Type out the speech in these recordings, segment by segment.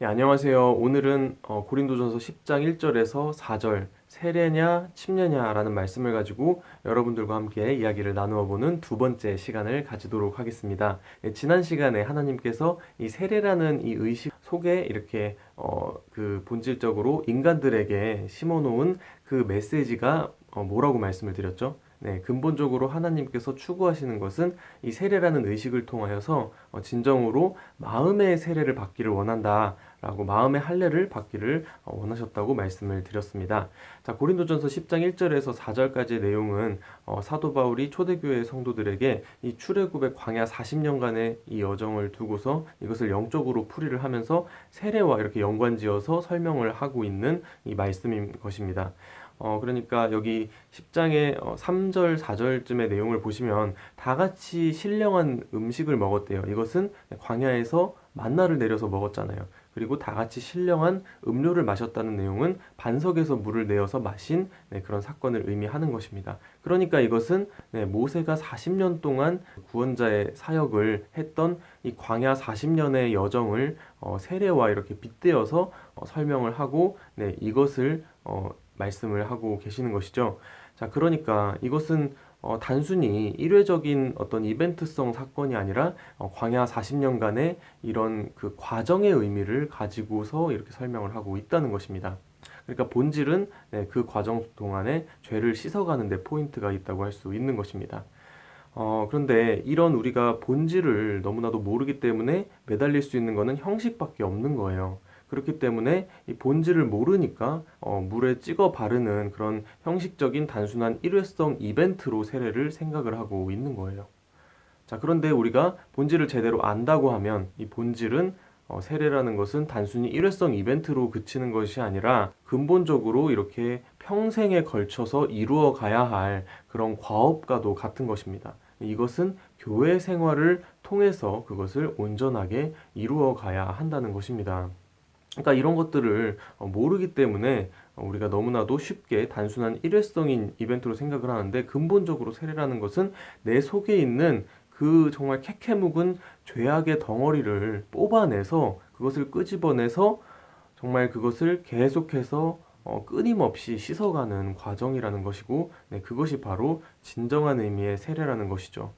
네, 안녕하세요. 오늘은 고린도전서 10장 1절에서 4절 세례냐 침례냐라는 말씀을 가지고 여러분들과 함께 이야기를 나누어 보는 두 번째 시간을 가지도록 하겠습니다. 지난 시간에 하나님께서 이 세례라는 이 의식 속에 이렇게 그 본질적으로 인간들에게 심어놓은 그 메시지가 뭐라고 말씀을 드렸죠? 네, 근본적으로 하나님께서 추구하시는 것은 이 세례라는 의식을 통하여서 진정으로 마음의 세례를 받기를 원한다. 라고 마음의 할례를 받기를 원하셨다고 말씀을 드렸습니다. 자, 고린도전서 10장 1절에서 4절까지의 내용은 사도 바울이 초대교회 성도들에게 이 출애굽의 광야 40년간의 이 여정을 두고서 이것을 영적으로 풀이를 하면서 세례와 이렇게 연관지어서 설명을 하고 있는 이 말씀인 것입니다. 그러니까 여기 10장의 3절, 4절쯤의 내용을 보시면 다 같이 신령한 음식을 먹었대요. 이것은 광야에서 만나를 내려서 먹었잖아요. 그리고 다 같이 신령한 음료를 마셨다는 내용은 반석에서 물을 내어서 마신 그런 사건을 의미하는 것입니다. 그러니까 이것은 모세가 40년 동안 구원자의 사역을 했던 이 광야 40년의 여정을 세례와 이렇게 빗대어서 설명을 하고 이것을 말씀을 하고 계시는 것이죠. 자, 그러니까 이것은 단순히 일회적인 어떤 이벤트성 사건이 아니라 광야 40년간의 이런 그 과정의 의미를 가지고서 이렇게 설명을 하고 있다는 것입니다. 그러니까 본질은 그 과정 동안에 죄를 씻어가는 데 포인트가 있다고 할 수 있는 것입니다. 그런데 이런 우리가 본질을 너무나도 모르기 때문에 매달릴 수 있는 것은 형식밖에 없는 거예요. 그렇기 때문에 이 본질을 모르니까 물에 찍어 바르는 그런 형식적인 단순한 일회성 이벤트로 세례를 생각을 하고 있는 거예요. 자, 그런데 우리가 본질을 제대로 안다고 하면 이 본질은 세례라는 것은 단순히 일회성 이벤트로 그치는 것이 아니라 근본적으로 이렇게 평생에 걸쳐서 이루어 가야 할 그런 과업과도 같은 것입니다. 이것은 교회 생활을 통해서 그것을 온전하게 이루어 가야 한다는 것입니다. 그러니까 이런 것들을 모르기 때문에 우리가 너무나도 쉽게 단순한 일회성인 이벤트로 생각을 하는데 근본적으로 세례라는 것은 내 속에 있는 그 정말 캐캐묵은 죄악의 덩어리를 뽑아내서 그것을 끄집어내서 정말 그것을 계속해서 끊임없이 씻어가는 과정이라는 것이고 그것이 바로 진정한 의미의 세례라는 것이죠.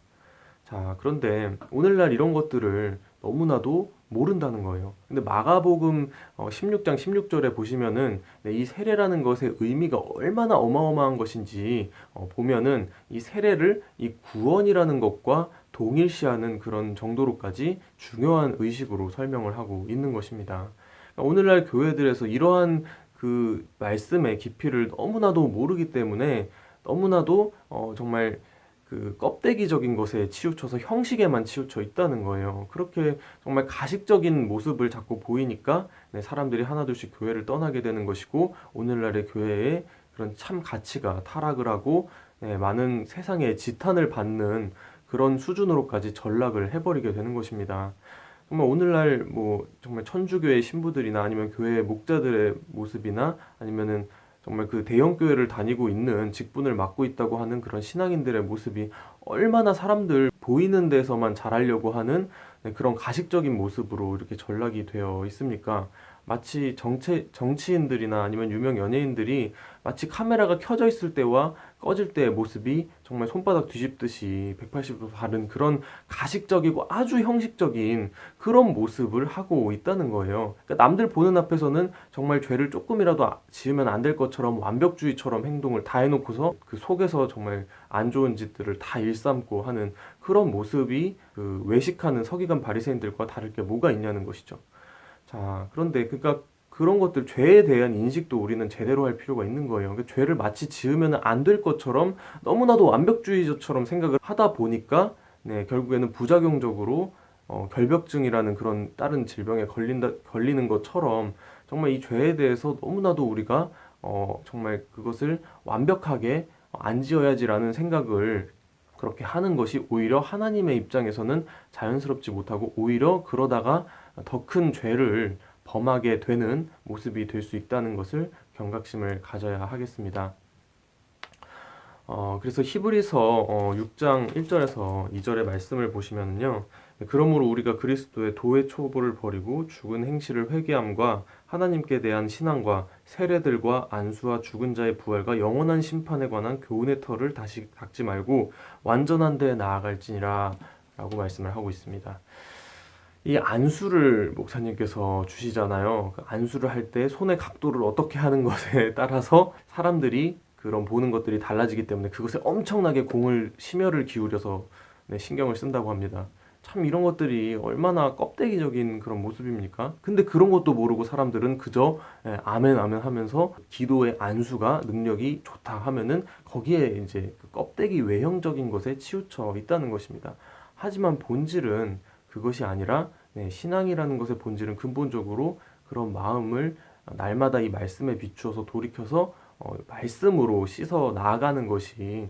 자, 그런데 오늘날 이런 것들을 너무나도 모른다는 거예요. 근데 마가복음 16장 16절에 보시면은 이 세례라는 것의 의미가 얼마나 어마어마한 것인지 보면은 이 세례를 이 구원이라는 것과 동일시하는 그런 정도로까지 중요한 의식으로 설명을 하고 있는 것입니다. 오늘날 교회들에서 이러한 그 말씀의 깊이를 너무나도 모르기 때문에 너무나도 정말 그 껍데기적인 것에 치우쳐서 형식에만 치우쳐 있다는 거예요. 그렇게 정말 가식적인 모습을 자꾸 보이니까 사람들이 하나둘씩 교회를 떠나게 되는 것이고 오늘날의 교회에 그런 참 가치가 타락을 하고 많은 세상의 지탄을 받는 그런 수준으로까지 전락을 해버리게 되는 것입니다. 정말 오늘날 뭐 정말 천주교의 신부들이나 아니면 교회 목자들의 모습이나 아니면은 정말 그 대형 교회를 다니고 있는 직분을 맡고 있다고 하는 그런 신앙인들의 모습이 얼마나 사람들 보이는 데서만 잘하려고 하는 그런 가식적인 모습으로 이렇게 전락이 되어 있습니까? 마치 정치인들이나 아니면 유명 연예인들이 마치 카메라가 켜져 있을 때와 꺼질 때의 모습이 정말 손바닥 뒤집듯이 180도 다른 그런 가식적이고 아주 형식적인 그런 모습을 하고 있다는 거예요. 그러니까 남들 보는 앞에서는 정말 죄를 조금이라도 지으면 안 될 것처럼 완벽주의처럼 행동을 다 해놓고서 그 속에서 정말 안 좋은 짓들을 다 일삼고 하는 그런 모습이 그 외식하는 서기관 바리새인들과 다를 게 뭐가 있냐는 것이죠. 자, 그런데 그러니까 그런 것들 죄에 대한 인식도 우리는 제대로 할 필요가 있는 거예요. 그러니까 죄를 마치 지으면 안 될 것처럼 너무나도 완벽주의자처럼 생각을 하다 보니까 결국에는 부작용적으로 결벽증이라는 그런 다른 질병에 걸리는 것처럼 정말 이 죄에 대해서 너무나도 우리가 정말 그것을 완벽하게 안 지어야지라는 생각을 그렇게 하는 것이 오히려 하나님의 입장에서는 자연스럽지 못하고 오히려 그러다가 더 큰 죄를 범하게 되는 모습이 될 수 있다는 것을 경각심을 가져야 하겠습니다. 그래서 히브리서 6장 1절에서 2절의 말씀을 보시면요. 그러므로 우리가 그리스도의 도의 초보를 버리고 죽은 행실을 회개함과 하나님께 대한 신앙과 세례들과 안수와 죽은 자의 부활과 영원한 심판에 관한 교훈의 털을 다시 닦지 말고 완전한 데에 나아갈지니라 라고 말씀을 하고 있습니다. 이 안수를 목사님께서 주시잖아요. 그 안수를 할 때 손의 각도를 어떻게 하는 것에 따라서 사람들이 그런 보는 것들이 달라지기 때문에 그것에 엄청나게 심혈을 기울여서 신경을 쓴다고 합니다. 참 이런 것들이 얼마나 껍데기적인 그런 모습입니까? 근데 그런 것도 모르고 사람들은 그저 아멘 아멘 하면서 기도의 안수가 능력이 좋다 하면은 거기에 이제 그 껍데기 외형적인 것에 치우쳐 있다는 것입니다. 하지만 본질은 그것이 아니라 신앙이라는 것의 본질은 근본적으로 그런 마음을 날마다 이 말씀에 비추어서 돌이켜서 말씀으로 씻어 나아가는 것이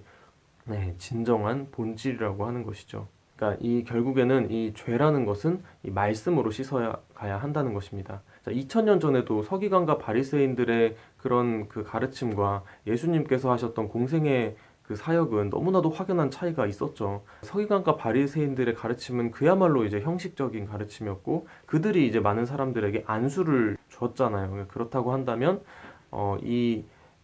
진정한 본질이라고 하는 것이죠. 그러니까 이 결국에는 이 죄라는 것은 이 말씀으로 씻어야 가야 한다는 것입니다. 자, 2000년 전에도 서기관과 바리새인들의 그런 그 가르침과 예수님께서 하셨던 공생의 그 사역은 너무나도 확연한 차이가 있었죠. 서기관과 바리새인들의 가르침은 그야말로 이제 형식적인 가르침이었고 그들이 이제 많은 사람들에게 안수를 줬잖아요. 그렇다고 한다면 이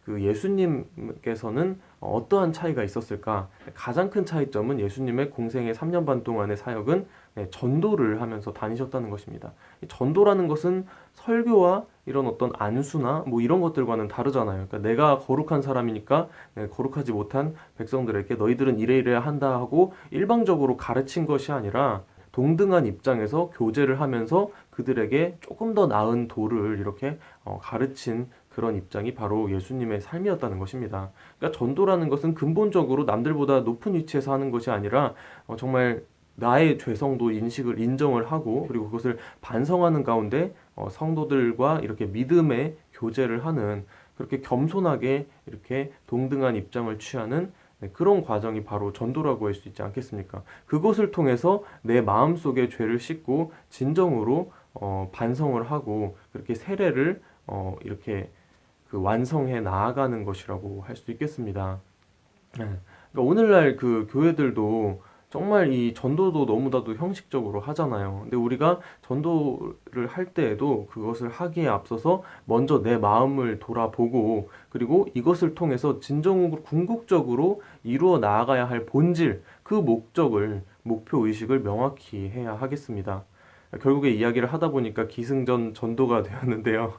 그 예수님께서는 어떠한 차이가 있었을까? 가장 큰 차이점은 예수님의 공생의 3년 반 동안의 사역은 전도를 하면서 다니셨다는 것입니다. 이 전도라는 것은 설교와 이런 어떤 안수나 뭐 이런 것들과는 다르잖아요. 그러니까 내가 거룩한 사람이니까 거룩하지 못한 백성들에게 너희들은 이래야 한다 하고 일방적으로 가르친 것이 아니라 동등한 입장에서 교제를 하면서 그들에게 조금 더 나은 도를 이렇게 가르친 그런 입장이 바로 예수님의 삶이었다는 것입니다. 그러니까 전도라는 것은 근본적으로 남들보다 높은 위치에서 하는 것이 아니라 정말 나의 죄성도 인정을 하고 그리고 그것을 반성하는 가운데 성도들과 이렇게 믿음의 교제를 하는 그렇게 겸손하게 이렇게 동등한 입장을 취하는 그런 과정이 바로 전도라고 할 수 있지 않겠습니까? 그것을 통해서 내 마음속의 죄를 씻고 진정으로 반성을 하고 그렇게 세례를 이렇게 그 완성해 나아가는 것이라고 할 수 있겠습니다. 그러니까 오늘날 그 교회들도 정말 이 전도도 너무나도 형식적으로 하잖아요. 근데 우리가 전도를 할 때에도 그것을 하기에 앞서서 먼저 내 마음을 돌아보고 그리고 이것을 통해서 진정으로 궁극적으로 이루어 나아가야 할 본질, 그 목표 의식을 명확히 해야 하겠습니다. 결국에 이야기를 하다 보니까 기승전 전도가 되었는데요.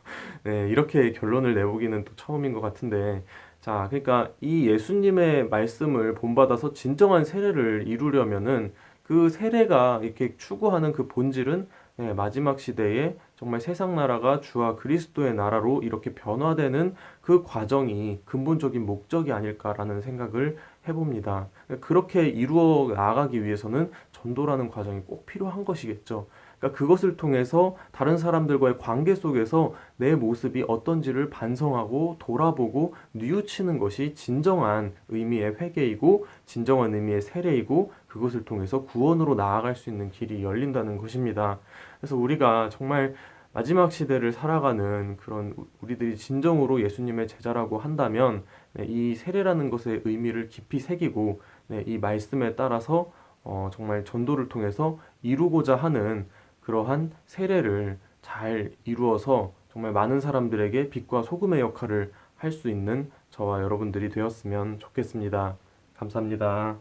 네, 이렇게 결론을 내보기는 또 처음인 것 같은데, 자, 그러니까 이 예수님의 말씀을 본받아서 진정한 세례를 이루려면은 그 세례가 이렇게 추구하는 그 본질은 마지막 시대에 정말 세상 나라가 주와 그리스도의 나라로 이렇게 변화되는 그 과정이 근본적인 목적이 아닐까라는 생각을 해봅니다. 그렇게 이루어 나가기 위해서는 전도라는 과정이 꼭 필요한 것이겠죠. 그러니까 그것을 통해서 다른 사람들과의 관계 속에서 내 모습이 어떤지를 반성하고 돌아보고 뉘우치는 것이 진정한 의미의 회개이고 진정한 의미의 세례이고 그것을 통해서 구원으로 나아갈 수 있는 길이 열린다는 것입니다. 그래서 우리가 정말 마지막 시대를 살아가는 그런 우리들이 진정으로 예수님의 제자라고 한다면 이 세례라는 것의 의미를 깊이 새기고 이 말씀에 따라서 정말 전도를 통해서 이루고자 하는 그러한 세례를 잘 이루어서 정말 많은 사람들에게 빛과 소금의 역할을 할 수 있는 저와 여러분들이 되었으면 좋겠습니다. 감사합니다.